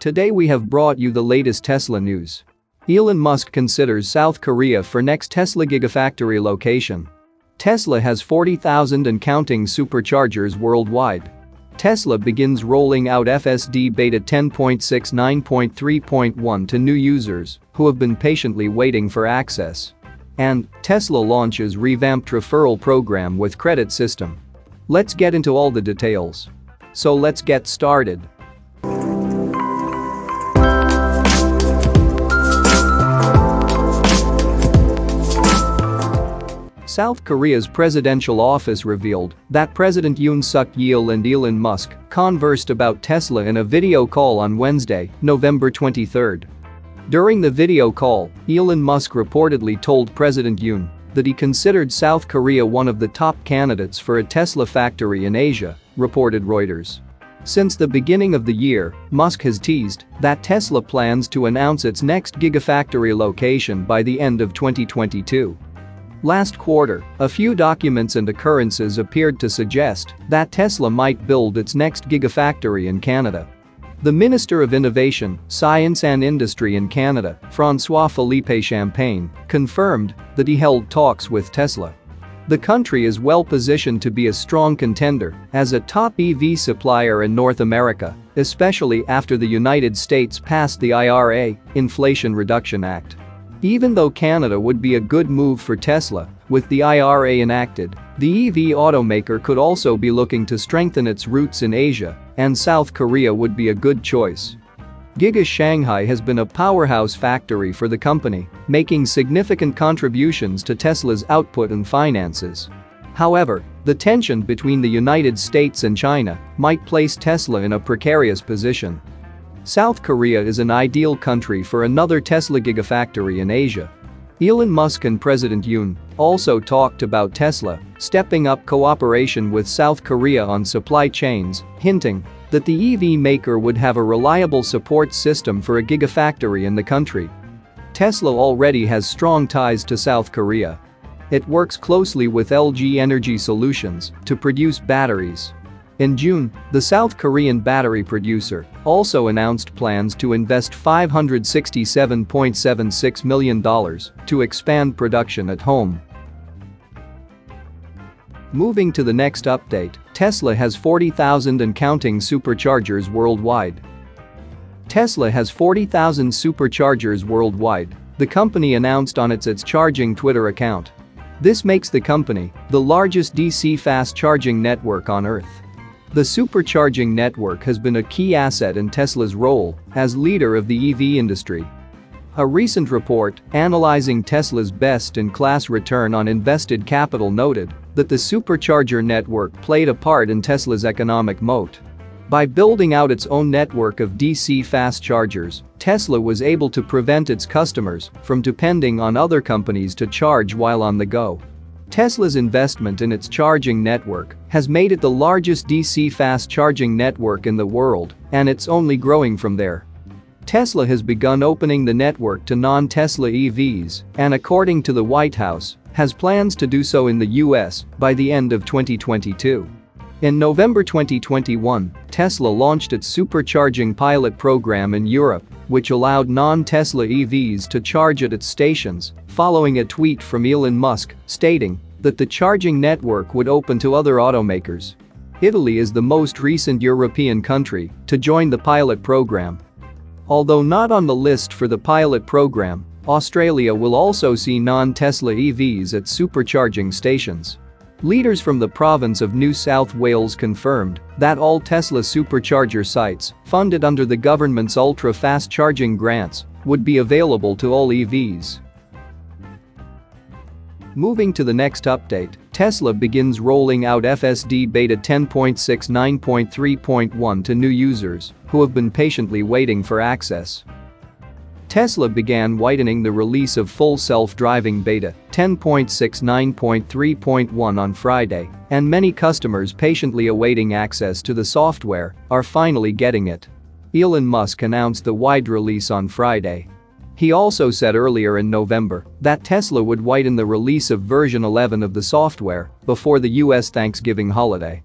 Today we have brought you the latest Tesla news. Elon Musk considers South Korea for next Tesla Gigafactory location. Tesla has 40,000 and counting superchargers worldwide. Tesla begins rolling out FSD Beta 10.69.3.1 to new users who have been patiently waiting for access. And Tesla launches revamped referral program with credit system. Let's get into all the details. So let's get started. South Korea's presidential office revealed that President Yoon Suk-yeol and Elon Musk conversed about Tesla in a video call on Wednesday, November 23. During the video call, Elon Musk reportedly told President Yoon that he considered South Korea one of the top candidates for a Tesla factory in Asia, reported Reuters. Since the beginning of the year, Musk has teased that Tesla plans to announce its next Gigafactory location by the end of 2022. Last quarter, a few documents and occurrences appeared to suggest that Tesla might build its next Gigafactory in Canada. The Minister of Innovation, Science and Industry in Canada, François-Philippe Champagne, confirmed that he held talks with Tesla. The country is well positioned to be a strong contender as a top EV supplier in North America, especially after the United States passed the IRA, Inflation Reduction Act. Even though Canada would be a good move for Tesla, with the IRA enacted, the EV automaker could also be looking to strengthen its roots in Asia, and South Korea would be a good choice. Giga Shanghai has been a powerhouse factory for the company, making significant contributions to Tesla's output and finances. However, the tension between the United States and China might place Tesla in a precarious position. South Korea is an ideal country for another Tesla Gigafactory in Asia. Elon Musk and President Yoon also talked about Tesla stepping up cooperation with South Korea on supply chains, hinting that the EV maker would have a reliable support system for a Gigafactory in the country. Tesla already has strong ties to South Korea. It works closely with LG Energy Solutions to produce batteries. In June, the South Korean battery producer also announced plans to invest $567.76 million to expand production at home. Moving to the next update, Tesla has 40,000 and counting superchargers worldwide. Tesla has 40,000 superchargers worldwide, the company announced on its charging Twitter account. This makes the company the largest DC fast charging network on Earth. The supercharging network has been a key asset in Tesla's role as leader of the EV industry. A recent report analyzing Tesla's best-in-class return on invested capital noted that the supercharger network played a part in Tesla's economic moat. By building out its own network of DC fast chargers, Tesla was able to prevent its customers from depending on other companies to charge while on the go. Tesla's investment in its charging network has made it the largest DC fast charging network in the world, and it's only growing from there. Tesla has begun opening the network to non-Tesla EVs and, according to the White House, has plans to do so in the US by the end of 2022. In November 2021, Tesla launched its supercharging pilot program in Europe, which allowed non-Tesla EVs to charge at its stations, following a tweet from Elon Musk stating that the charging network would open to other automakers. Italy is the most recent European country to join the pilot program. Although not on the list for the pilot program, Australia will also see non-Tesla EVs at supercharging stations. Leaders from the province of New South Wales confirmed that all Tesla supercharger sites funded under the government's ultra-fast charging grants would be available to all EVs. Moving to the next update, Tesla begins rolling out FSD Beta 10.69.3.1 to new users who have been patiently waiting for access. Tesla began widening the release of full self-driving Beta 10.69.3.1 on Friday, and many customers patiently awaiting access to the software are finally getting it. Elon Musk announced the wide release on Friday. He also said earlier in November that Tesla would widen the release of version 11 of the software before the US Thanksgiving holiday.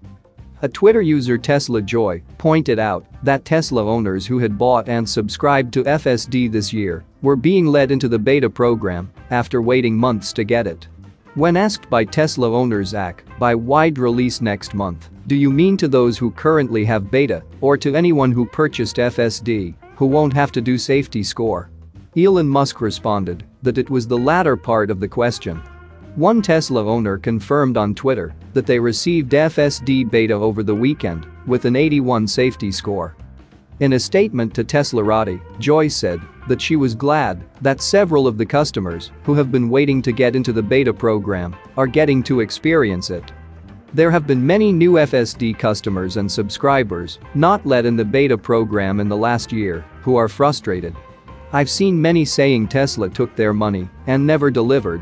A Twitter user Tesla Joy pointed out that Tesla owners who had bought and subscribed to FSD this year were being led into the beta program after waiting months to get it. When asked by Tesla owner Zach by wide release next month, "Do you mean to those who currently have beta or to anyone who purchased FSD who won't have to do safety score?" Elon Musk responded that it was the latter part of the question. One Tesla owner confirmed on Twitter that they received FSD Beta over the weekend with an 81 safety score. In a statement to Teslarati, Joy said that she was glad that several of the customers who have been waiting to get into the beta program are getting to experience it. There have been many new FSD customers and subscribers not let in the beta program in the last year who are frustrated. "I've seen many saying Tesla took their money and never delivered."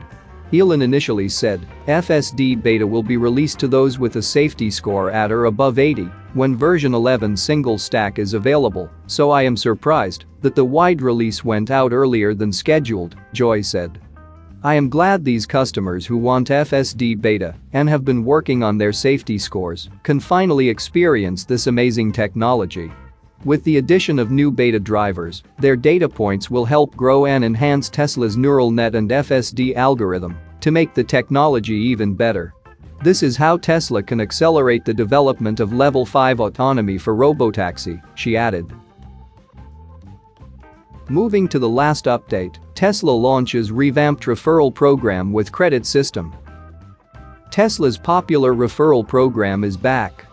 Elon initially said FSD Beta will be released to those with a safety score at or above 80 when version 11 single stack is available, so I am surprised that the wide release went out earlier than scheduled, Joy said. "I am glad these customers who want FSD Beta and have been working on their safety scores can finally experience this amazing technology. With the addition of new beta drivers, their data points will help grow and enhance Tesla's neural net and FSD algorithm to make the technology even better. This is how Tesla can accelerate the development of Level 5 autonomy for robotaxi," she added. Moving to the last update, Tesla launches revamped referral program with credit system. Tesla's popular referral program is back.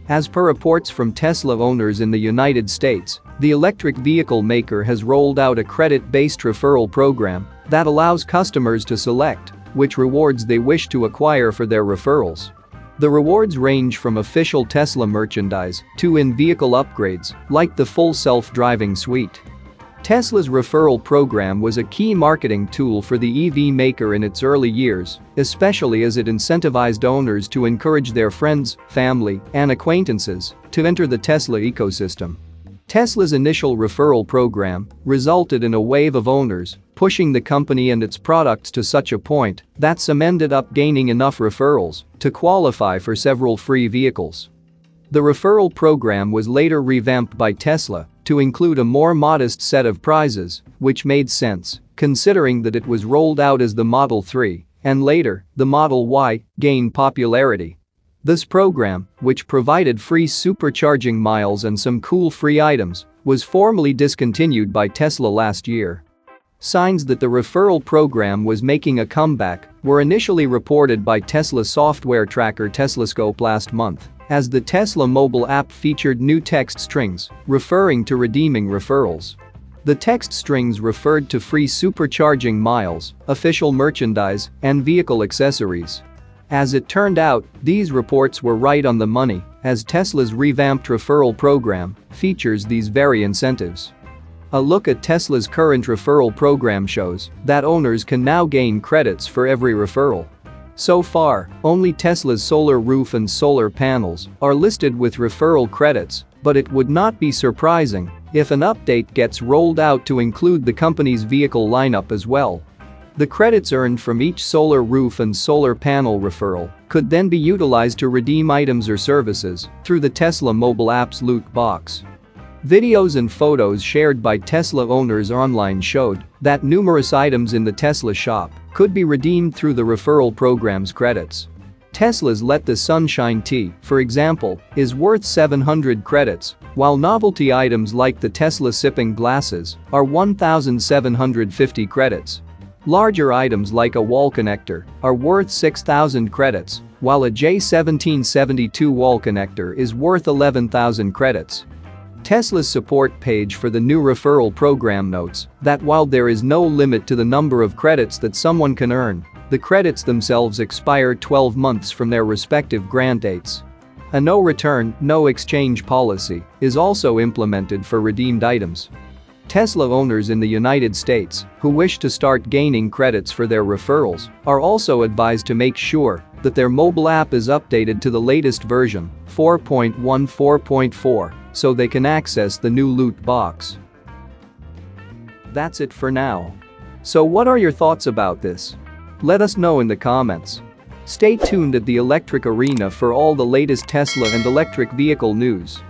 As per reports from Tesla owners in the United States, the electric vehicle maker has rolled out a credit-based referral program that allows customers to select which rewards they wish to acquire for their referrals. The rewards range from official Tesla merchandise to in-vehicle upgrades like the full self-driving suite. Tesla's referral program was a key marketing tool for the EV maker in its early years, especially as it incentivized owners to encourage their friends, family, and acquaintances to enter the Tesla ecosystem. Tesla's initial referral program resulted in a wave of owners pushing the company and its products to such a point that some ended up gaining enough referrals to qualify for several free vehicles. The referral program was later revamped by Tesla to include a more modest set of prizes, which made sense, considering that it was rolled out as the Model 3 and later, the Model Y, gained popularity. This program, which provided free supercharging miles and some cool free items, was formally discontinued by Tesla last year. Signs that the referral program was making a comeback were initially reported by Tesla software tracker Teslascope last month, as the Tesla mobile app featured new text strings referring to redeeming referrals. The text strings referred to free supercharging miles, official merchandise, and vehicle accessories. As it turned out, these reports were right on the money, as Tesla's revamped referral program features these very incentives. A look at Tesla's current referral program shows that owners can now gain credits for every referral. So far, only Tesla's solar roof and solar panels are listed with referral credits, but it would not be surprising if an update gets rolled out to include the company's vehicle lineup as well. The credits earned from each solar roof and solar panel referral could then be utilized to redeem items or services through the Tesla mobile app's loot box. Videos and photos shared by Tesla owners online showed that numerous items in the Tesla shop could be redeemed through the referral program's credits. Tesla's Let the Sunshine Tea, for example, is worth 700 credits, while novelty items like the Tesla sipping glasses are 1,750 credits. Larger items like a wall connector are worth 6,000 credits, while a J1772 wall connector is worth 11,000 credits. Tesla's support page for the new referral program notes that while there is no limit to the number of credits that someone can earn, the credits themselves expire 12 months from their respective grant dates. A no return, no exchange policy is also implemented for redeemed items. Tesla owners in the United States who wish to start gaining credits for their referrals are also advised to make sure that their mobile app is updated to the latest version, 4.14.4, so they can access the new loot box. That's it for now. So what are your thoughts about this? Let us know in the comments. Stay tuned at the Electric Arena for all the latest Tesla and electric vehicle news.